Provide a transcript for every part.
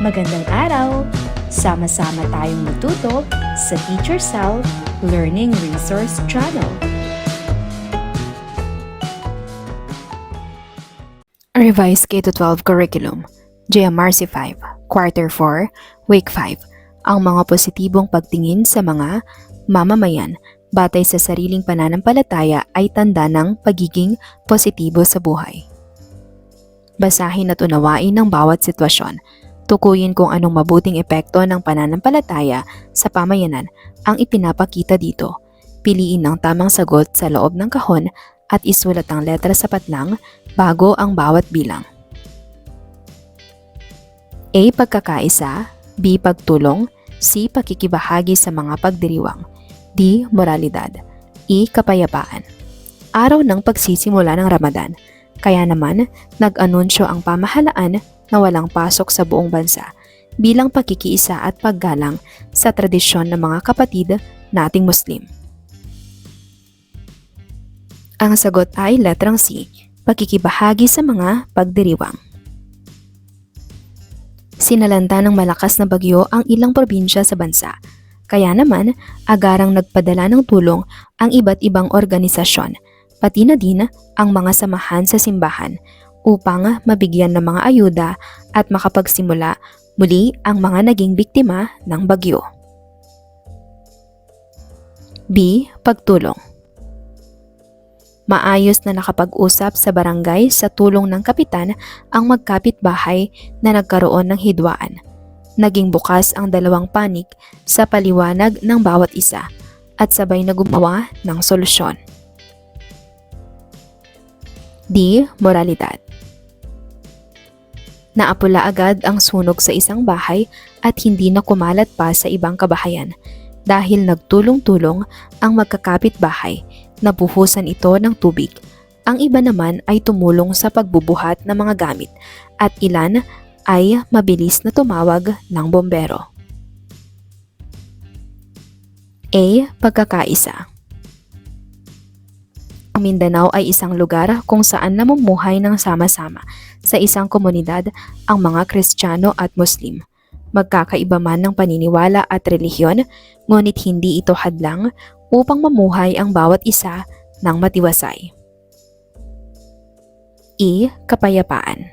Magandang araw! Sama-sama tayong matuto sa Teacher Sal Learning Resource Channel. Revised K-12 Curriculum, JMRC 5, Quarter 4, Week 5, ang mga positibong pagtingin sa mga mamamayan batay sa sariling pananampalataya ay tanda ng pagiging positibo sa buhay. Basahin at unawain ang bawat sitwasyon. Tukuyin kung anong mabuting epekto ng pananampalataya sa pamayanan ang ipinapakita dito. Piliin ang tamang sagot sa loob ng kahon at isulat ang letra sa patlang bago ang bawat bilang. A. Pagkakaisa, B. Pagtulong, C. Pakikibahagi sa mga pagdiriwang, D. Moralidad, E. Kapayapaan. Araw ng pagsisimula ng Ramadan, kaya naman nag-anunsyo ang pamahalaan na walang pasok sa buong bansa bilang pakikiisa at paggalang sa tradisyon ng mga kapatid nating Muslim. Ang sagot ay letrang C, pakikibahagi sa mga pagdiriwang. Sinalanta ng malakas na bagyo ang ilang probinsya sa bansa. Kaya naman, agarang nagpadala ng tulong ang iba't ibang organisasyon, pati na din ang mga samahan sa simbahan upang mabigyan ng mga ayuda at makapagsimula muli ang mga naging biktima ng bagyo. B. Pagtulong. Maayos na nakapag-usap sa barangay sa tulong ng kapitan ang magkapitbahay na nagkaroon ng hidwaan. Naging bukas ang dalawang panig sa paliwanag ng bawat isa at sabay na gumawa ng solusyon. D. Moralidad. Naapula agad ang sunog sa isang bahay at hindi na kumalat pa sa ibang kabahayan dahil nagtulong-tulong ang magkakapit-bahay na buhusan ito ng tubig. Ang iba naman ay tumulong sa pagbubuhat ng mga gamit at ilan ay mabilis na tumawag ng bombero. A. Pagkakaisa. Ang Mindanao ay isang lugar kung saan namumuhay ng sama-sama sa isang komunidad ang mga Kristiyano at Muslim. Magkakaiba man ng paniniwala at relihiyon, ngunit hindi ito hadlang upang mamuhay ang bawat isa ng matiwasay. E. Kapayapaan.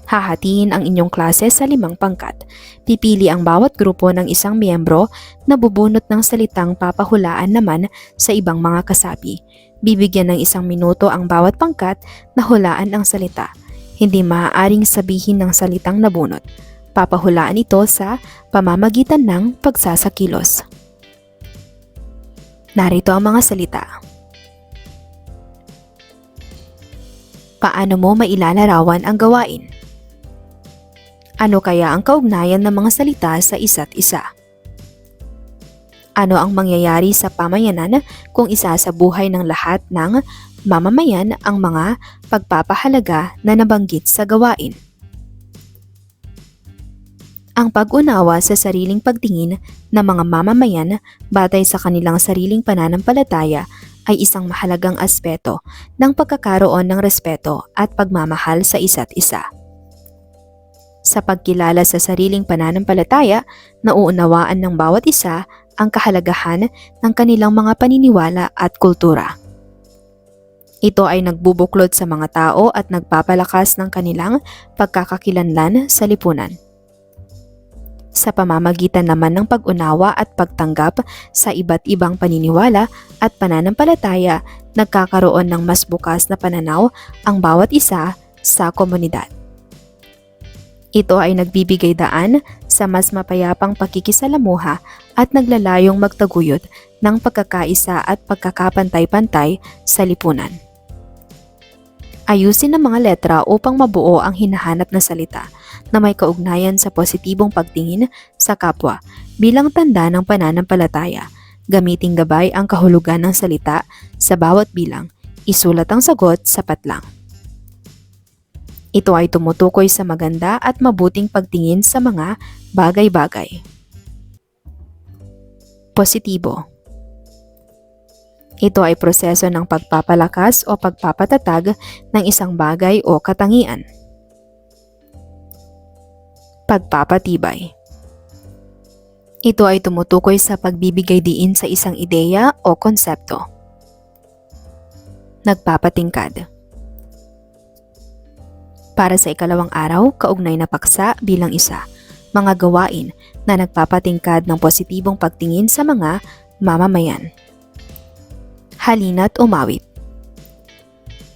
Hahatiin ang inyong klase sa 5 pangkat. Pipili ang bawat grupo ng isang miyembro na bubunot ng salitang papahulaan naman sa ibang mga kasapi. Bibigyan ng 1 minuto ang bawat pangkat na hulaan ang salita. Hindi maaaring sabihin ng salitang nabunot. Papahulaan ito sa pamamagitan ng pagsasakilos. Narito ang mga salita. Paano mo mailalarawan ang gawain? Ano kaya ang kaugnayan ng mga salita sa isa't isa? Ano ang mangyayari sa pamayanan kung isasabuhay ng lahat ng mamamayan ang mga pagpapahalaga na nabanggit sa gawain? Ang pag-unawa sa sariling pagtingin ng mga mamamayan batay sa kanilang sariling pananampalataya ay isang mahalagang aspeto ng pagkakaroon ng respeto at pagmamahal sa isa't isa. Sa pagkilala sa sariling pananampalataya, nauunawaan ng bawat isa ang kahalagahan ng kanilang mga paniniwala at kultura. Ito ay nagbubuklod sa mga tao at nagpapalakas ng kanilang pagkakakilanlan sa lipunan. Sa pamamagitan naman ng pag-unawa at pagtanggap sa iba't ibang paniniwala at pananampalataya, nagkakaroon ng mas bukas na pananaw ang bawat isa sa komunidad. Ito ay nagbibigay daan sa mas mapayapang pakikisalamuha at naglalayong magtaguyod ng pagkakaisa at pagkakapantay-pantay sa lipunan. Ayusin ang mga letra upang mabuo ang hinahanap na salita na may kaugnayan sa positibong pagtingin sa kapwa bilang tanda ng pananampalataya. Gamiting gabay ang kahulugan ng salita sa bawat bilang. Isulat ang sagot sa patlang. Ito ay tumutukoy sa maganda at mabuting pagtingin sa mga bagay-bagay. Positibo. Ito ay proseso ng pagpapalakas o pagpapatatag ng isang bagay o katangian. Pagpapatibay. Ito ay tumutukoy sa pagbibigay diin sa isang ideya o konsepto. Nagpapatingkad. Para sa ikalawang araw, kaugnay na paksa bilang isa, mga gawain na nagpapatingkad ng positibong pagtingin sa mga mamamayan. Halina't umawit.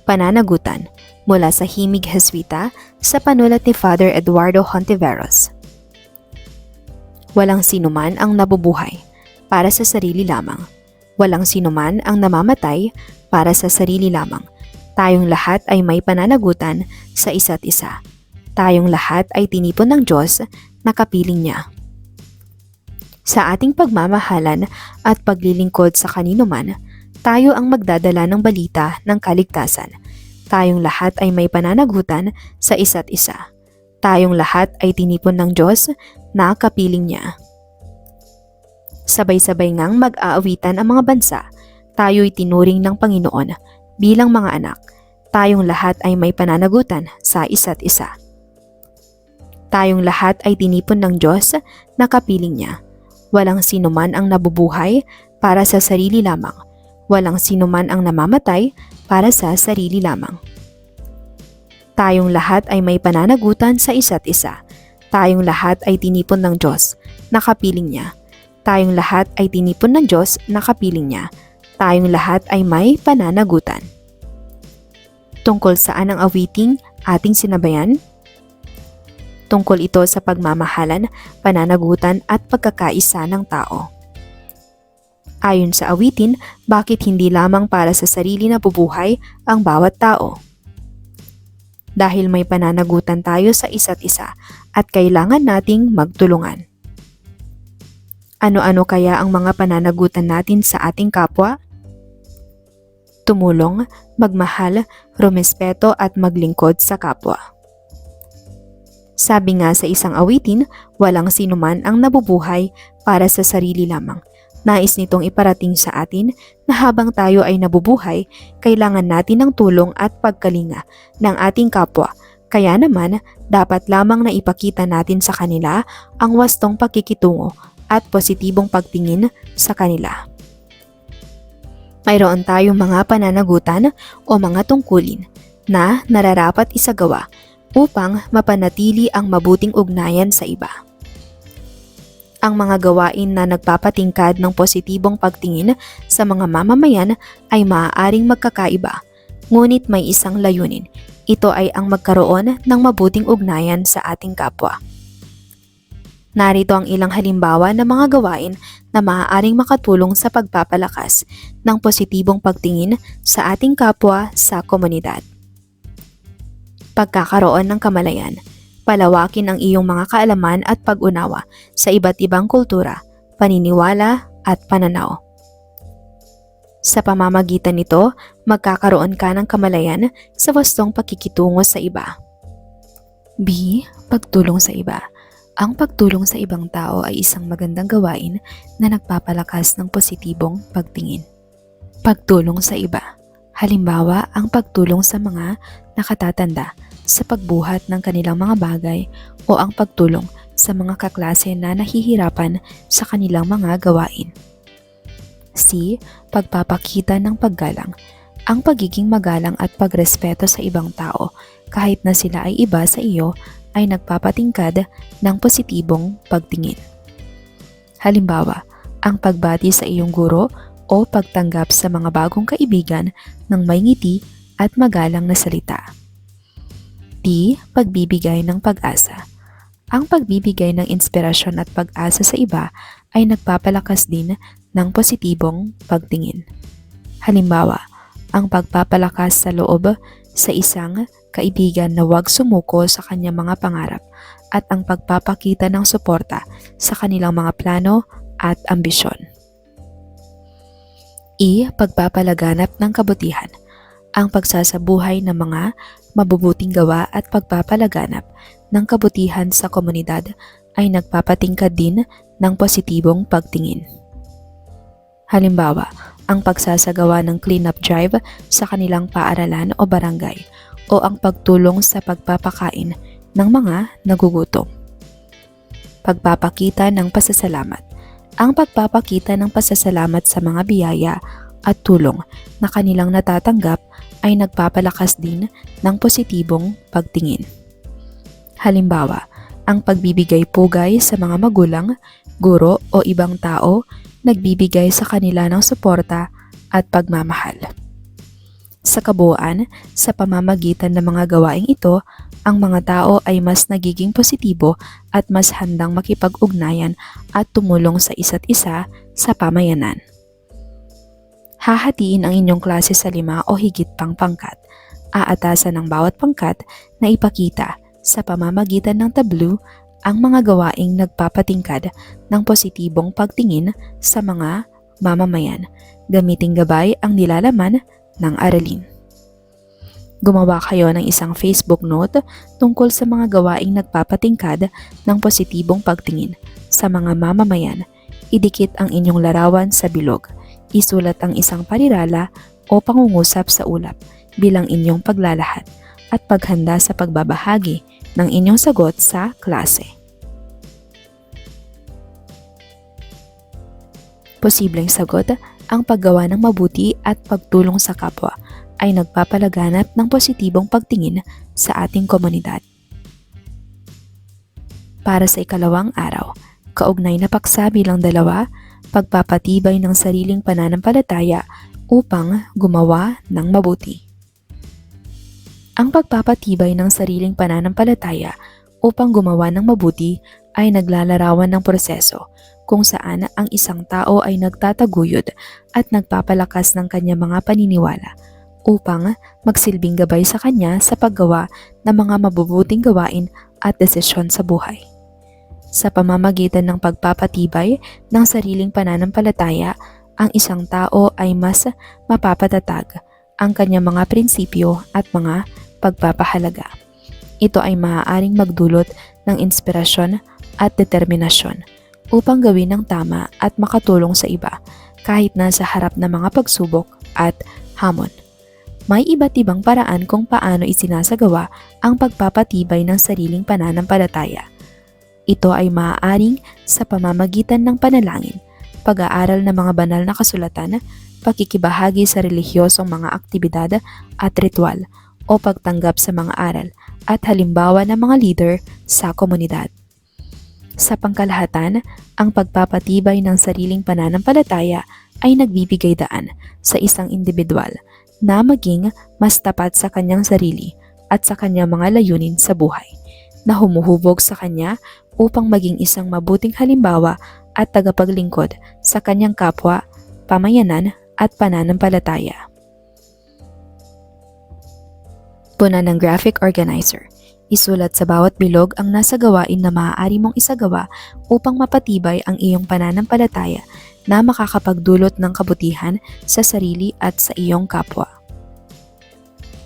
Pananagutan mula sa Himig Jesuita sa panulat ni Father Eduardo Hontiveros. Walang sinuman ang nabubuhay para sa sarili lamang. Walang sinuman ang namamatay para sa sarili lamang. Tayong lahat ay may pananagutan sa isa't isa. Tayong lahat ay tinipon ng Diyos na kapiling niya. Sa ating pagmamahalan at paglilingkod sa kanino man, tayo ang magdadala ng balita ng kaligtasan. Tayong lahat ay may pananagutan sa isa't isa. Tayong lahat ay tinipon ng Diyos na kapiling niya. Sabay-sabay ngang mag-aawitan ang mga bansa, tayo'y tinuring ng Panginoon bilang mga anak. Tayong lahat ay may pananagutan sa isa't isa. Tayong lahat ay tinipon ng Diyos na kapiling niya. Walang sinuman ang nabubuhay para sa sarili lamang. Walang sinuman ang namamatay para sa sarili lamang. Tayong lahat ay may pananagutan sa isa't isa. Tayong lahat ay tinipon ng Diyos na kapiling niya. Tayong lahat ay tinipon ng Diyos na kapiling niya. Tayong lahat ay may pananagutan. Tungkol saan ang awiting ating sinabayan? Tungkol ito sa pagmamahalan, pananagutan at pagkakaisa ng tao. Ayon sa awitin, bakit hindi lamang para sa sarili na bubuhay ang bawat tao? Dahil may pananagutan tayo sa isa't isa at kailangan nating magtulungan. Ano-ano kaya ang mga pananagutan natin sa ating kapwa? Tumulong, magmahal, rumespeto at maglingkod sa kapwa. Sabi nga sa isang awitin, walang sinuman ang nabubuhay para sa sarili lamang. Nais nitong iparating sa atin na habang tayo ay nabubuhay, kailangan natin ng tulong at pagkalinga ng ating kapwa. Kaya naman, dapat lamang na ipakita natin sa kanila ang wastong pakikitungo at positibong pagtingin sa kanila. Mayroon tayong mga pananagutan o mga tungkulin na nararapat isagawa upang mapanatili ang mabuting ugnayan sa iba. Ang mga gawain na nagpapatingkad ng positibong pagtingin sa mga mamamayan ay maaaring magkakaiba, ngunit may isang layunin. Ito ay ang magkaroon ng mabuting ugnayan sa ating kapwa. Narito ang ilang halimbawa ng mga gawain na maaaring makatulong sa pagpapalakas ng positibong pagtingin sa ating kapwa sa komunidad. Pagkakaroon ng kamalayan. Palawakin ang iyong mga kaalaman at pag-unawa sa iba't ibang kultura, paniniwala at pananaw. Sa pamamagitan nito, magkakaroon ka ng kamalayan sa wastong pakikitungo sa iba. B. Pagtulong sa iba. Ang pagtulong sa ibang tao ay isang magandang gawain na nagpapalakas ng positibong pagtingin. Pagtulong sa iba. Halimbawa, ang pagtulong sa mga nakatatanda sa pagbuhat ng kanilang mga bagay o ang pagtulong sa mga kaklase na nahihirapan sa kanilang mga gawain. C. Pagpapakita ng paggalang. Ang pagiging magalang at pagrespeto sa ibang tao kahit na sila ay iba sa iyo ay nagpapatingkad ng positibong pagtingin. Halimbawa, ang pagbati sa iyong guro o pagtanggap sa mga bagong kaibigan ng may ngiti at magalang na salita. D. Pagbibigay ng pag-asa. Ang pagbibigay ng inspirasyon at pag-asa sa iba ay nagpapalakas din ng positibong pagtingin. Halimbawa, ang pagpapalakas sa loob sa isang kaibigan na huwag sumuko sa kanyang mga pangarap at ang pagpapakita ng suporta sa kanilang mga plano at ambisyon. E. Pagpapalaganap ng kabutihan. Ang pagsasabuhay ng mga mabubuting gawa at pagpapalaganap ng kabutihan sa komunidad ay nagpapatingkad din ng positibong pagtingin. Halimbawa, ang pagsasagawa ng clean-up drive sa kanilang paaralan o barangay o ang pagtulong sa pagpapakain ng mga nagugutom. Pagpapakita ng pasasalamat. Ang pagpapakita ng pasasalamat sa mga biyaya at tulong na kanilang natatanggap ay nagpapalakas din ng positibong pagtingin. Halimbawa, ang pagbibigay pugay sa mga magulang, guro o ibang tao nagbibigay sa kanila ng suporta at pagmamahal. Sa kabuuan, sa pamamagitan ng mga gawaing ito, ang mga tao ay mas nagiging positibo at mas handang makipag-ugnayan at tumulong sa isa't isa sa pamayanan. Hahatiin ang inyong klase sa 5 o higit pang pangkat. Aatasan ng bawat pangkat na ipakita sa pamamagitan ng tableau ang mga gawaing nagpapatingkad ng positibong pagtingin sa mga mamamayan. Gamiting gabay ang nilalaman ng aralin. Gumawa kayo ng isang Facebook note tungkol sa mga gawaing nagpapatingkad ng positibong pagtingin sa mga mamamayan. Idikit ang inyong larawan sa bilog. Isulat ang isang parirala o pangungusap sa ulap bilang inyong paglalahad at paghanda sa pagbabahagi ng inyong sagot sa klase. Posibleng sagot, ang paggawa ng mabuti at pagtulong sa kapwa ay nagpapalaganap ng positibong pagtingin sa ating komunidad. Para sa ikalawang araw, kaugnay na paksa bilang 2, pagpapatibay ng sariling pananampalataya upang gumawa ng mabuti. Ang pagpapatibay ng sariling pananampalataya upang gumawa ng mabuti ay naglalarawan ng proseso kung saan ang isang tao ay nagtataguyod at nagpapalakas ng kanyang mga paniniwala upang magsilbing gabay sa kanya sa paggawa ng mga mabubuting gawain at desisyon sa buhay. Sa pamamagitan ng pagpapatibay ng sariling pananampalataya, ang isang tao ay mas mapapatatag ang kanyang mga prinsipyo at mga pagpapahalaga. Ito ay maaaring magdulot ng inspirasyon at determinasyon upang gawin ang tama at makatulong sa iba kahit nasa harap ng mga pagsubok at hamon. May iba't ibang paraan kung paano isinasagawa ang pagpapatibay ng sariling pananampalataya. Ito ay maaaring sa pamamagitan ng panalangin, pag-aaral ng mga banal na kasulatan, pakikibahagi sa relihiyosong mga aktibidad at ritual, o pagtanggap sa mga aral at halimbawa ng mga leader sa komunidad. Sa pangkalahatan, ang pagpapatibay ng sariling pananampalataya ay nagbibigay daan sa isang individual na maging mas tapat sa kanyang sarili at sa kanyang mga layunin sa buhay, na humuhubog sa kanya upang maging isang mabuting halimbawa at tagapaglingkod sa kanyang kapwa, pamayanan at pananampalataya. Puna ng graphic organizer. Isulat sa bawat bilog ang nasa gawain na maaari mong isagawa upang mapatibay ang iyong pananampalataya na makakapagdulot ng kabutihan sa sarili at sa iyong kapwa.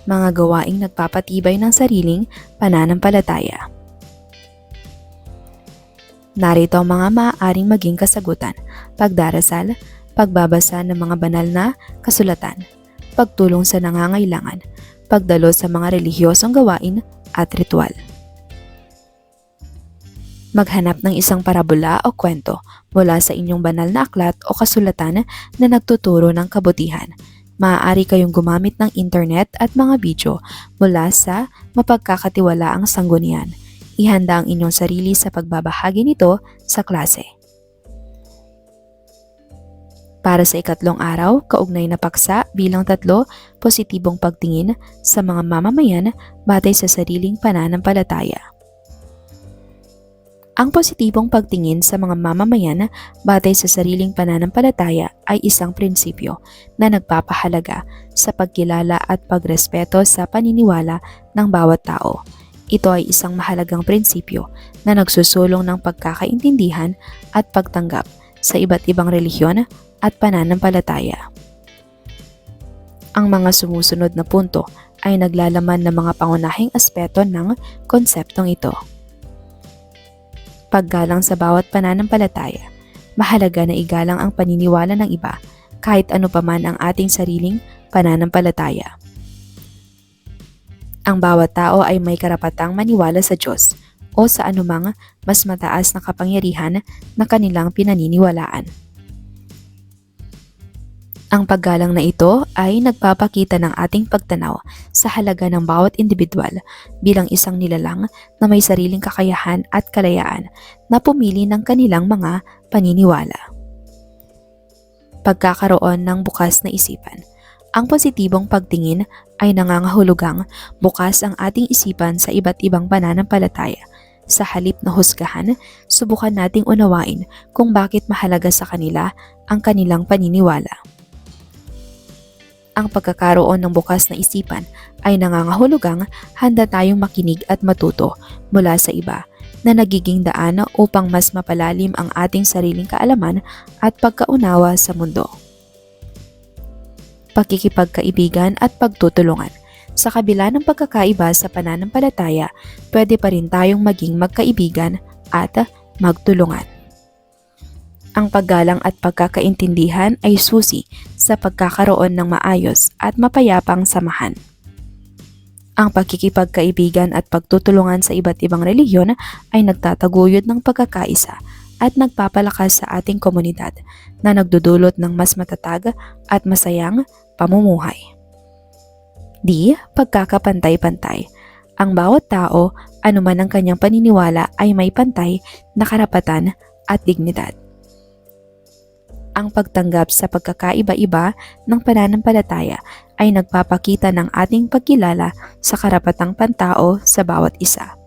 Mga gawaing nagpapatibay ng sariling pananampalataya. Narito ang mga maaaring maging kasagutan: pagdarasal, pagbabasa ng mga banal na kasulatan, pagtulong sa nangangailangan, pagdalo sa mga relihiyosong gawain at ritual. Maghanap ng isang parabola o kwento mula sa inyong banal na aklat o kasulatan na nagtuturo ng kabutihan. Maaari kayong gumamit ng internet at mga video mula sa mapagkakatiwalaang sanggunian. Ihanda ang inyong sarili sa pagbabahagi nito sa klase. Para sa ikatlong araw, kaugnay na paksa bilang 3, positibong pagtingin sa mga mamamayan batay sa sariling pananampalataya. Ang positibong pagtingin sa mga mamamayan batay sa sariling pananampalataya ay isang prinsipyo na nagpapahalaga sa pagkilala at pagrespeto sa paniniwala ng bawat tao. Ito ay isang mahalagang prinsipyo na nagsusulong ng pagkakaintindihan at pagtanggap sa iba't ibang relihiyon at pananampalataya. Ang mga sumusunod na punto ay naglalaman ng mga pangunahing aspeto ng konseptong ito. Paggalang sa bawat pananampalataya. Mahalaga na igalang ang paniniwala ng iba kahit ano pa man ang ating sariling pananampalataya. Ang bawat tao ay may karapatang maniwala sa Diyos o sa anumang mas mataas na kapangyarihan na kanilang pinaniniwalaan. Ang paggalang na ito ay nagpapakita ng ating pagtanaw sa halaga ng bawat individual bilang isang nilalang na may sariling kakayahan at kalayaan na pumili ng kanilang mga paniniwala. Pagkakaroon ng bukas na isipan. Ang positibong pagtingin ay nangangahulugang bukas ang ating isipan sa iba't ibang pananampalataya. Sa halip na husgahan, subukan nating unawain kung bakit mahalaga sa kanila ang kanilang paniniwala. Ang pagkakaroon ng bukas na isipan ay nangangahulugang handa tayong makinig at matuto mula sa iba na nagiging daan upang mas mapalalim ang ating sariling kaalaman at pagkaunawa sa mundo. Pakikipagkaibigan at pagtutulungan. Sa kabila ng pagkakaiba sa pananampalataya, pwede pa rin tayong maging magkaibigan at magtulungan. Ang paggalang at pagkakaintindihan ay susi sa pagkakaroon ng maayos at mapayapang samahan. Ang pakikipagkaibigan at pagtutulungan sa iba't ibang relihiyon ay nagtataguyod ng pagkakaisa at nagpapalakas sa ating komunidad na nagdudulot ng mas matatag at masayang pamumuhay. Pagkakapantay-pantay. Ang bawat tao, anuman ang kanyang paniniwala, ay may pantay na karapatan at dignidad. Ang pagtanggap sa pagkakaiba-iba ng pananampalataya ay nagpapakita ng ating pagkilala sa karapatang pantao sa bawat isa.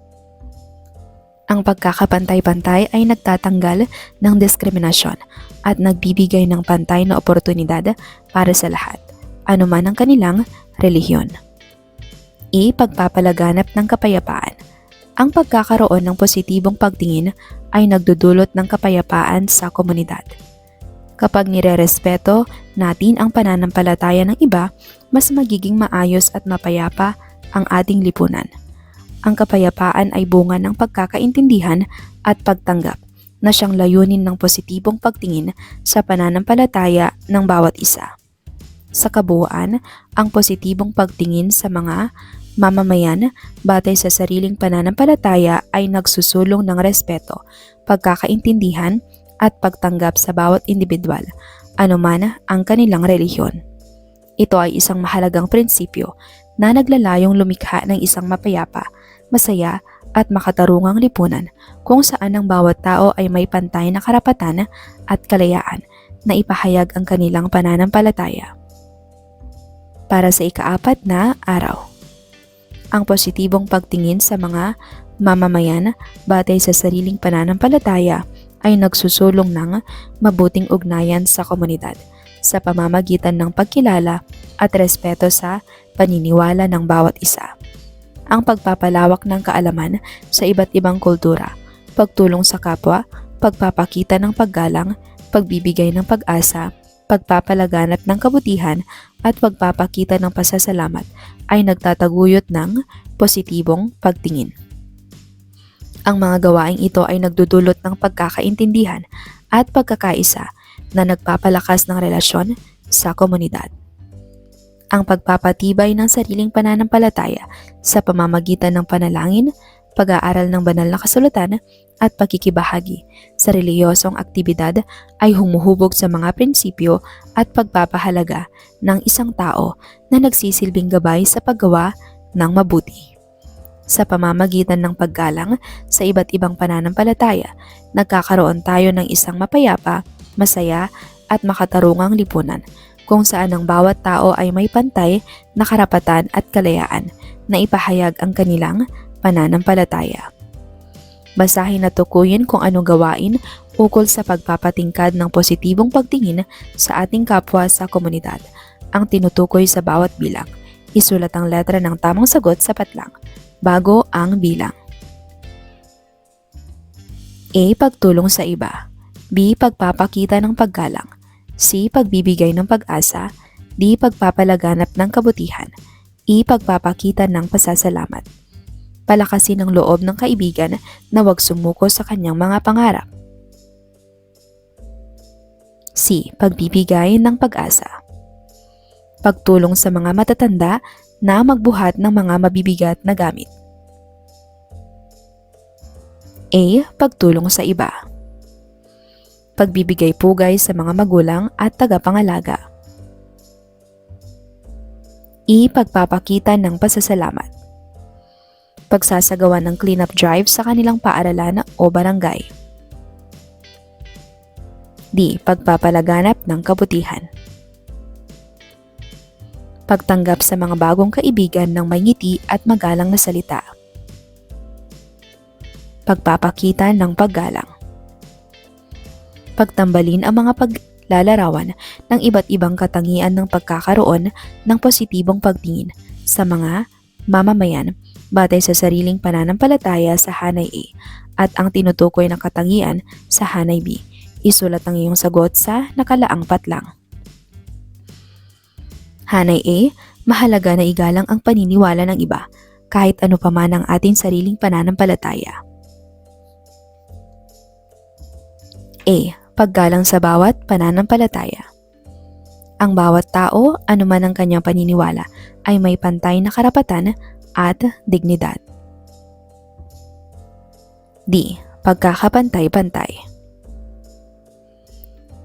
Ang pagkakapantay-pantay ay nagtatanggal ng diskriminasyon at nagbibigay ng pantay na oportunidad para sa lahat, anuman ang kanilang relihiyon. Pagpapalaganap ng kapayapaan. Ang pagkakaroon ng positibong pagtingin ay nagdudulot ng kapayapaan sa komunidad. Kapag nirerespeto natin ang pananampalataya ng iba, mas magiging maayos at mapayapa ang ating lipunan. Ang kapayapaan ay bunga ng pagkakaintindihan at pagtanggap na siyang layunin ng positibong pagtingin sa pananampalataya ng bawat isa. Sa kabuuan, ang positibong pagtingin sa mga mamamayan batay sa sariling pananampalataya ay nagsusulong ng respeto, pagkakaintindihan at pagtanggap sa bawat individual, anuman ang kanilang relihiyon. Ito ay isang mahalagang prinsipyo na naglalayong lumikha ng isang mapayapa, masaya at makatarungang lipunan kung saan ang bawat tao ay may pantay na karapatan at kalayaan na ipahayag ang kanilang pananampalataya. Para sa ika-4 na araw. Ang positibong pagtingin sa mga mamamayan batay sa sariling pananampalataya ay nagsusulong ng mabuting ugnayan sa komunidad sa pamamagitan ng pagkilala at respeto sa paniniwala ng bawat isa. Ang pagpapalawak ng kaalaman sa iba't ibang kultura, pagtulong sa kapwa, pagpapakita ng paggalang, pagbibigay ng pag-asa, pagpapalaganap ng kabutihan at pagpapakita ng pasasalamat ay nagtataguyod ng positibong pagtingin. Ang mga gawaing ito ay nagdudulot ng pagkakaintindihan at pagkakaisa na nagpapalakas ng relasyon sa komunidad. Ang pagpapatibay ng sariling pananampalataya sa pamamagitan ng panalangin, pag-aaral ng banal na kasulatan at pakikibahagi sa relihiyosong aktibidad ay humuhubog sa mga prinsipyo at pagpapahalaga ng isang tao na nagsisilbing gabay sa paggawa ng mabuti. Sa pamamagitan ng paggalang sa iba't ibang pananampalataya, nagkakaroon tayo ng isang mapayapa, masaya at makatarungang lipunan kung saan ang bawat tao ay may pantay na karapatan at kalayaan na ipahayag ang kanilang pananampalataya. Basahin at tukuyin kung anong gawain ukol sa pagpapatingkad ng positibong pagtingin sa ating kapwa sa komunidad ang tinutukoy sa bawat bilang. Isulat ang letra ng tamang sagot sapat lang bago ang bilang. A. Pagtulong sa iba. B. Pagpapakita ng paggalang. C. Pagbibigay ng pag-asa. D. Pagpapalaganap ng kabutihan. E. Pagpapakita ng pasasalamat. Palakasin ang loob ng kaibigan na huwag sumuko sa kanyang mga pangarap. C. Pagbibigay ng pag-asa. Pagtulong sa mga matatanda na magbuhat ng mga mabibigat na gamit. A. Pagtulong sa iba. Pagbibigay pugay sa mga magulang at tagapangalaga. E. Pagpapakita ng pasasalamat. Pagsasagawa ng cleanup drive sa kanilang paaralan o barangay. D. Pagpapalaganap ng kabutihan. Pagtanggap sa mga bagong kaibigan ng may ngiti at magalang na salita. Pagpapakita ng paggalang. Pagtambalin ang mga paglalarawan ng iba't ibang katangian ng pagkakaroon ng positibong pagtingin sa mga mamamayan batay sa sariling pananampalataya sa hanay A at ang tinutukoy na katangian sa hanay B. Isulat ang iyong sagot sa nakalaang patlang. Hanay A, mahalaga na igalang ang paniniwala ng iba kahit ano pa man ang ating sariling pananampalataya. A. Paggalang sa bawat pananampalataya. Ang bawat tao, anuman ang kanyang paniniwala, ay may pantay na karapatan at dignidad. D. Pagkakapantay-pantay.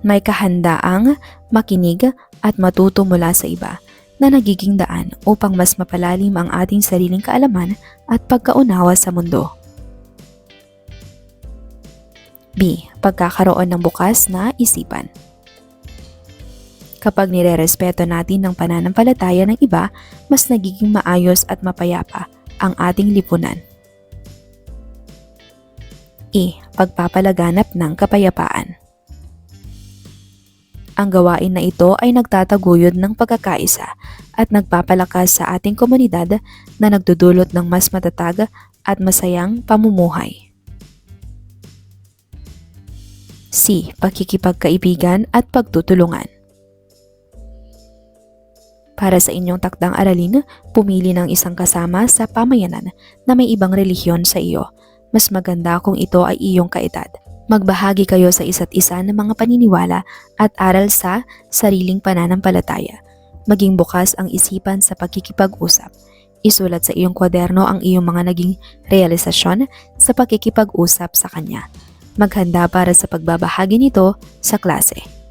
May kahandaang makinig at matuto mula sa iba na nagiging daan upang mas mapalalim ang ating sariling kaalaman at pagkaunawa sa mundo. B. Pagkakaroon ng bukas na isipan. Kapag nirerespeto natin ang pananampalataya ng iba, mas nagiging maayos at mapayapa ang ating lipunan. E. Pagpapalaganap ng kapayapaan. Ang gawain na ito ay nagtataguyod ng pagkakaisa at nagpapalakas sa ating komunidad na nagdudulot ng mas matatag at masayang pamumuhay. C. Pakikipagkaibigan at pagtutulungan. Para sa inyong takdang aralin, pumili ng isang kasama sa pamayanan na may ibang relihiyon sa iyo. Mas maganda kung ito ay iyong kaedad. Magbahagi kayo sa isa't isa ng mga paniniwala at aral sa sariling pananampalataya. Maging bukas ang isipan sa pagkikipag-usap. Isulat sa iyong kwaderno ang iyong mga naging realisasyon sa pagkikipag-usap sa kanya. Maghanda para sa pagbabahagi nito sa klase.